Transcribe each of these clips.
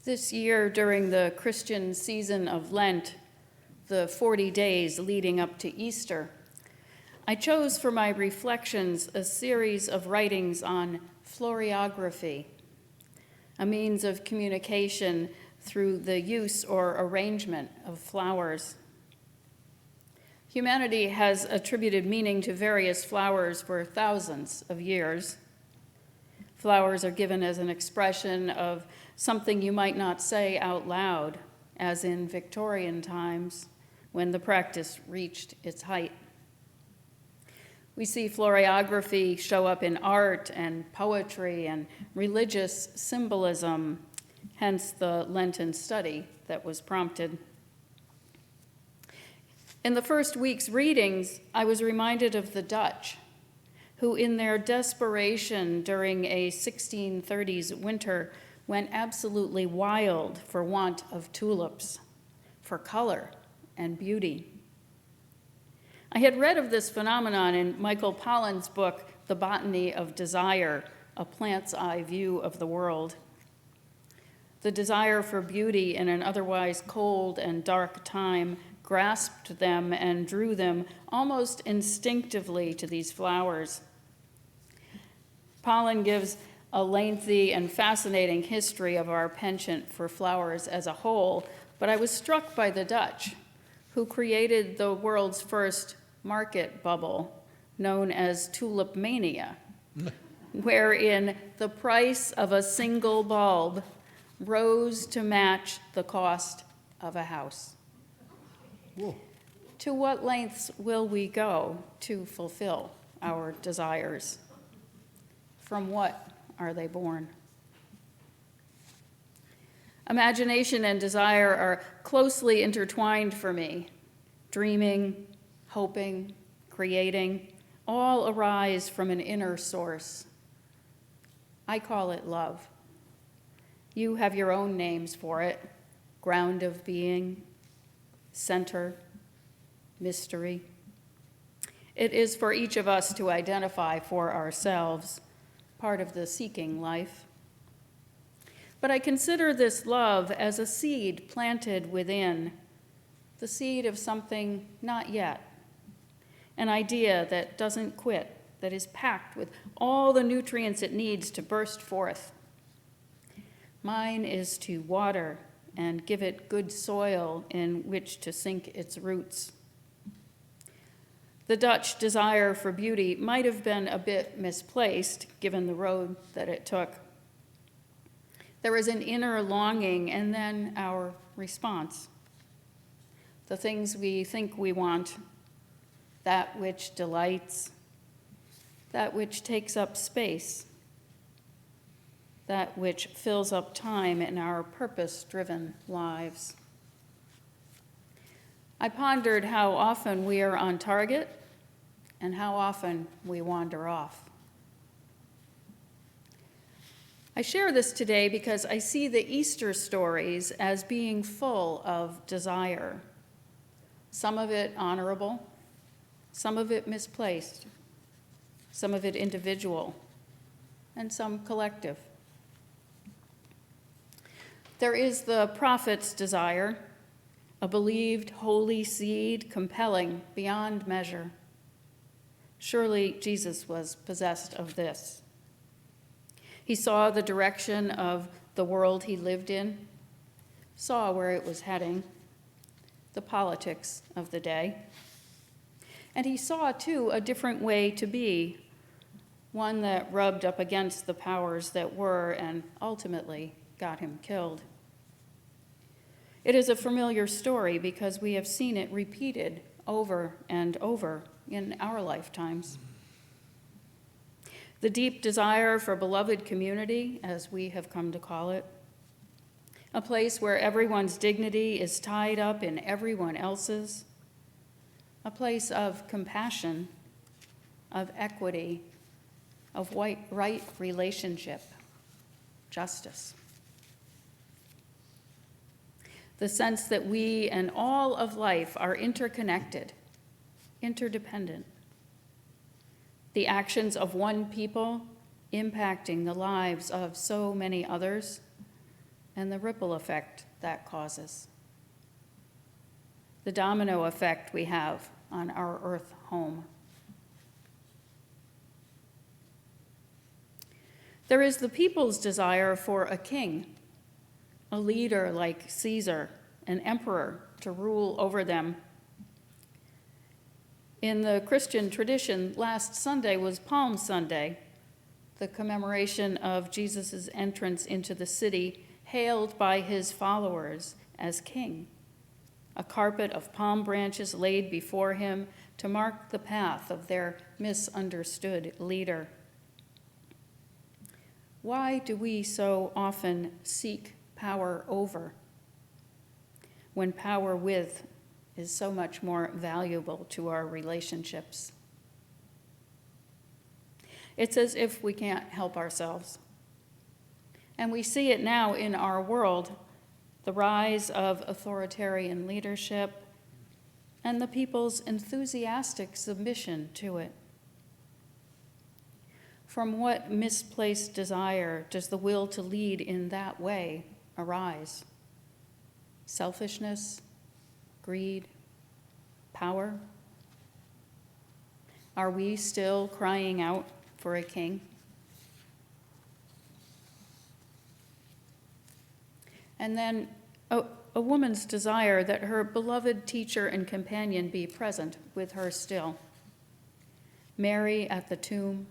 This year, during the Christian season of Lent, the 40 days leading up to Easter, I chose for my reflections a series of writings on floriography, a means of communication through the use or arrangement of flowers. Humanity has attributed meaning to various flowers for thousands of years. Flowers are given as an expression of something you might not say out loud, as in Victorian times, when the practice reached its height. We see floriography show up in art and poetry and religious symbolism, hence the Lenten study that was prompted. In the first week's readings, I was reminded of the Dutch, who in their desperation during a 1630s winter went absolutely wild for want of tulips, for color and beauty. I had read of this phenomenon in Michael Pollan's book, The Botany of Desire, A Plant's Eye View of the World. The desire for beauty in an otherwise cold and dark time grasped them and drew them almost instinctively to these flowers. Pollan gives a lengthy and fascinating history of our penchant for flowers as a whole, but I was struck by the Dutch, who created the world's first market bubble, known as tulip mania, wherein the price of a single bulb rose to match the cost of a house. Whoa. To what lengths will we go to fulfill our desires? From what are they born? Imagination and desire are closely intertwined for me. Dreaming, hoping, creating, all arise from an inner source. I call it love. You have your own names for it: ground of being, center, mystery. It is for each of us to identify for ourselves, part of the seeking life. But I consider this love as a seed planted within, the seed of something not yet, an idea that doesn't quit, that is packed with all the nutrients it needs to burst forth. Mine is to water and give it good soil in which to sink its roots. The Dutch desire for beauty might have been a bit misplaced, given the road that it took. There is an inner longing and then our response. The things we think we want, that which delights, that which takes up space, that which fills up time in our purpose-driven lives. I pondered how often we are on target and how often we wander off. I share this today because I see the Easter stories as being full of desire, some of it honorable, some of it misplaced, some of it individual, and some collective. There is the prophet's desire, a believed holy seed compelling beyond measure. Surely Jesus was possessed of this. He saw the direction of the world he lived in, saw where it was heading, the politics of the day. And he saw, too, a different way to be, one that rubbed up against the powers that were and ultimately got him killed. It is a familiar story because we have seen it repeated over and over in our lifetimes. The deep desire for beloved community, as we have come to call it, a place where everyone's dignity is tied up in everyone else's, a place of compassion, of equity, of right relationship, justice. The sense that we and all of life are interconnected, interdependent. The actions of one people impacting the lives of so many others, and the ripple effect that causes. The domino effect we have on our earth home. There is the people's desire for a king, a leader like Caesar, an emperor to rule over them. In the Christian tradition, last Sunday was Palm Sunday, the commemoration of Jesus' entrance into the city, hailed by his followers as king. A carpet of palm branches laid before him to mark the path of their misunderstood leader. Why do we so often seek power over when power with is so much more valuable to our relationships? It's as if we can't help ourselves. And we see it now in our world, the rise of authoritarian leadership and the people's enthusiastic submission to it. From what misplaced desire does the will to lead in that way arise? Selfishness, greed, power? Are we still crying out for a king? And then a woman's desire that her beloved teacher and companion be present with her still. Mary at the tomb,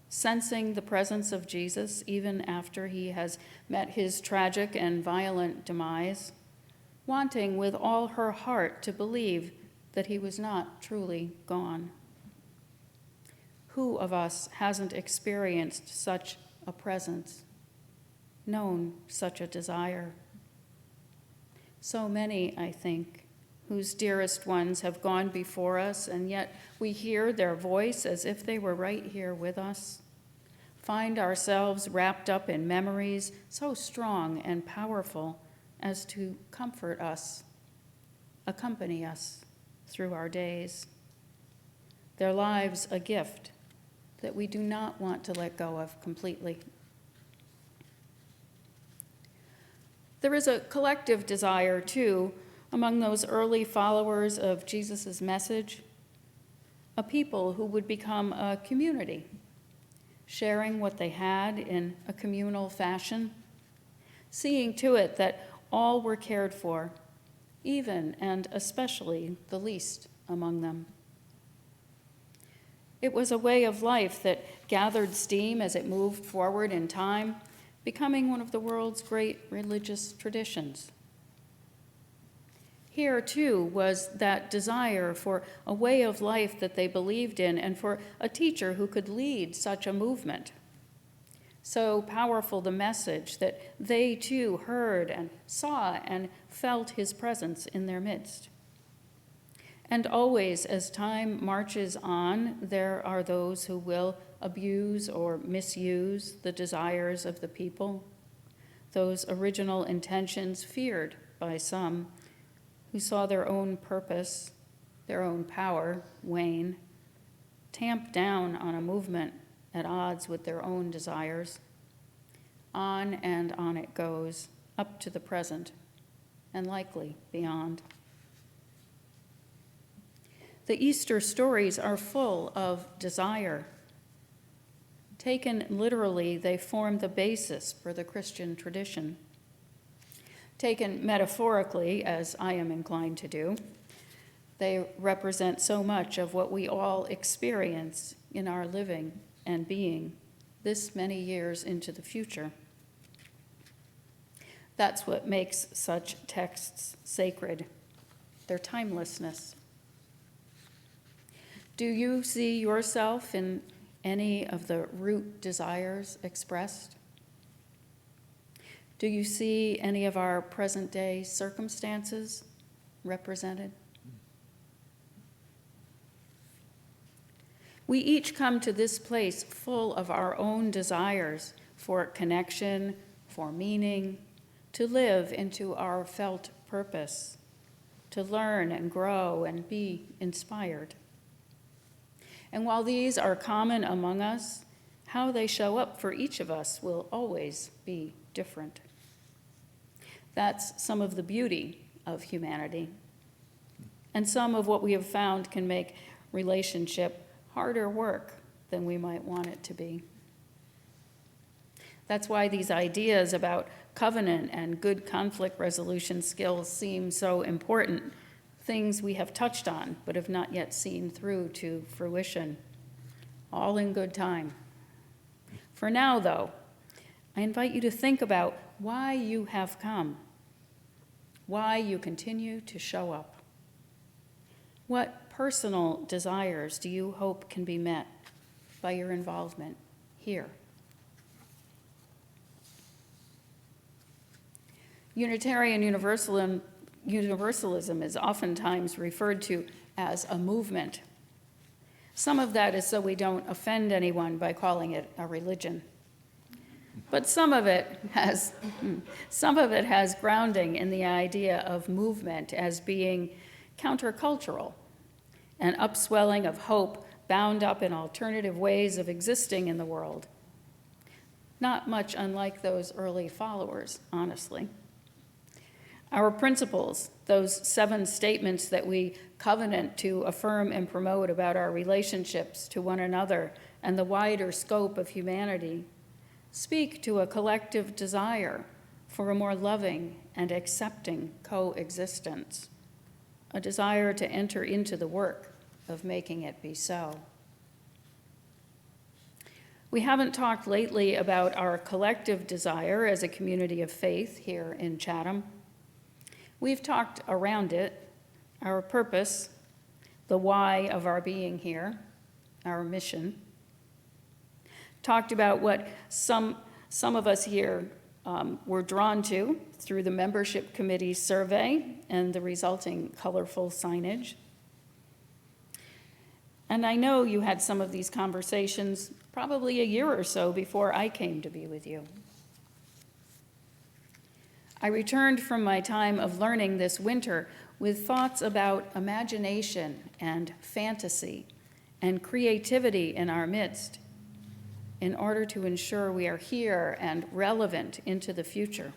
sensing the presence of Jesus even after he has met his tragic and violent demise, wanting with all her heart to believe that he was not truly gone. Who of us hasn't experienced such a presence, known such a desire? So many, I think, whose dearest ones have gone before us, and yet we hear their voice as if they were right here with us, find ourselves wrapped up in memories so strong and powerful as to comfort us, accompany us through our days. Their lives a gift that we do not want to let go of completely. There is a collective desire, too, among those early followers of Jesus' message, a people who would become a community, sharing what they had in a communal fashion, seeing to it that all were cared for, even and especially the least among them. It was a way of life that gathered steam as it moved forward in time, becoming one of the world's great religious traditions. Here, too, was that desire for a way of life that they believed in and for a teacher who could lead such a movement. So powerful the message that they, too, heard and saw and felt his presence in their midst. And always, as time marches on, there are those who will abuse or misuse the desires of the people, those original intentions feared by some who saw their own purpose, their own power wane, tamp down on a movement at odds with their own desires. On and on it goes, up to the present, and likely beyond. The Easter stories are full of desire. Taken literally, they form the basis for the Christian tradition. Taken metaphorically, as I am inclined to do, they represent so much of what we all experience in our living and being this many years into the future. That's what makes such texts sacred, their timelessness. Do you see yourself in any of the root desires expressed? Do you see any of our present-day circumstances represented? We each come to this place full of our own desires for connection, for meaning, to live into our felt purpose, to learn and grow and be inspired. And while these are common among us, how they show up for each of us will always be different. That's some of the beauty of humanity. And some of what we have found can make relationship harder work than we might want it to be. That's why these ideas about covenant and good conflict resolution skills seem so important, things we have touched on but have not yet seen through to fruition, all in good time. For now, though, I invite you to think about why you have come, why you continue to show up. What personal desires do you hope can be met by your involvement here? Unitarian Universalism is oftentimes referred to as a movement. Some of that is so we don't offend anyone by calling it a religion. But some of it has grounding in the idea of movement as being countercultural, an upswelling of hope bound up in alternative ways of existing in the world. Not much unlike those early followers, honestly. Our principles, those 7 statements that we covenant to affirm and promote about our relationships to one another and the wider scope of humanity, speak to a collective desire for a more loving and accepting coexistence, a desire to enter into the work of making it be so. We haven't talked lately about our collective desire as a community of faith here in Chatham. We've talked around it, our purpose, the why of our being here, our mission. Talked about what some of us here were drawn to through the membership committee's survey and the resulting colorful signage. And I know you had some of these conversations probably a year or so before I came to be with you. I returned from my time of learning this winter with thoughts about imagination and fantasy and creativity in our midst in order to ensure we are here and relevant into the future.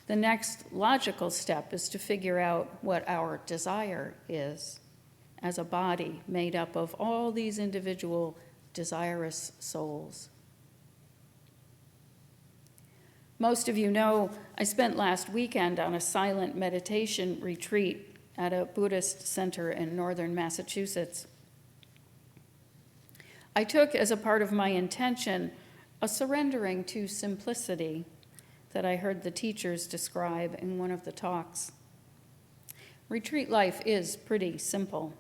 The next logical step is to figure out what our desire is as a body made up of all these individual desirous souls. Most of you know I spent last weekend on a silent meditation retreat at a Buddhist center in northern Massachusetts. I took as a part of my intention a surrendering to simplicity that I heard the teachers describe in one of the talks. Retreat life is pretty simple.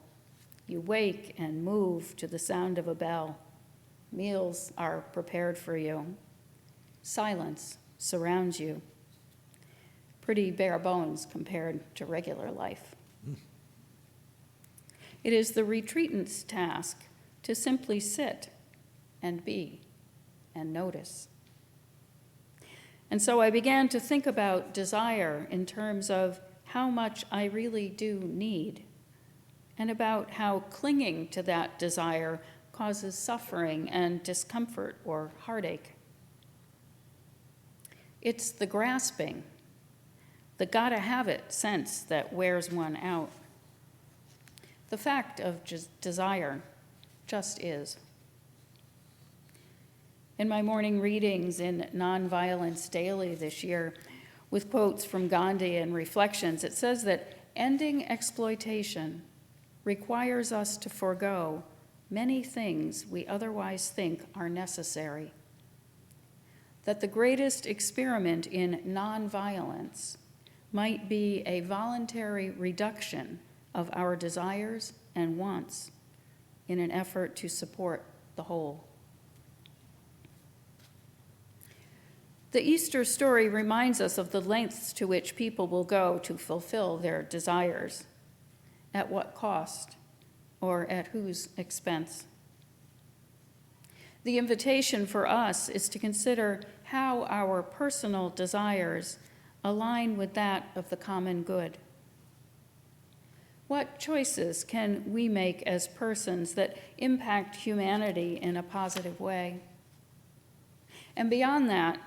You wake and move to the sound of a bell. Meals are prepared for you. Silence surrounds you. Pretty bare bones compared to regular life. It is the retreatant's task to simply sit and be and notice. And so I began to think about desire in terms of how much I really do need, and about how clinging to that desire causes suffering and discomfort or heartache. It's the grasping, the gotta-have-it sense that wears one out. The fact of desire just is. In my morning readings in Nonviolence Daily this year, with quotes from Gandhi and reflections, it says that ending exploitation requires us to forego many things we otherwise think are necessary. That the greatest experiment in nonviolence might be a voluntary reduction of our desires and wants in an effort to support the whole. The Easter story reminds us of the lengths to which people will go to fulfill their desires, at what cost, or at whose expense. The invitation for us is to consider how our personal desires align with that of the common good. What choices can we make as persons that impact humanity in a positive way? And beyond that,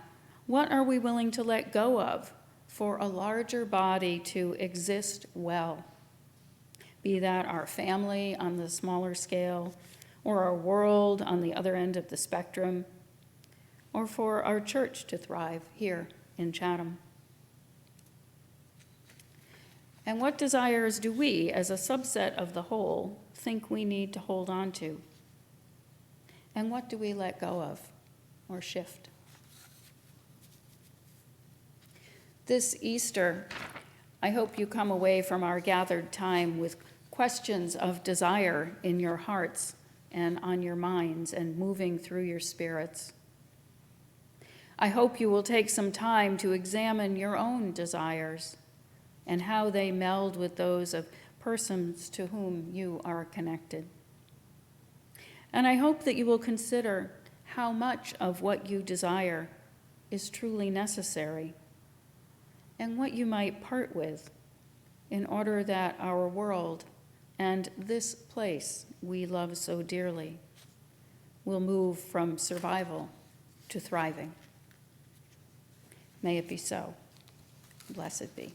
what are we willing to let go of for a larger body to exist well, be that our family on the smaller scale, or our world on the other end of the spectrum, or for our church to thrive here in Chatham. And what desires do we, as a subset of the whole, think we need to hold on to? And what do we let go of or shift? This Easter, I hope you come away from our gathered time with questions of desire in your hearts and on your minds and moving through your spirits. I hope you will take some time to examine your own desires and how they meld with those of persons to whom you are connected. And I hope that you will consider how much of what you desire is truly necessary and what you might part with in order that our world and this place we love so dearly will move from survival to thriving. May it be so. Blessed be.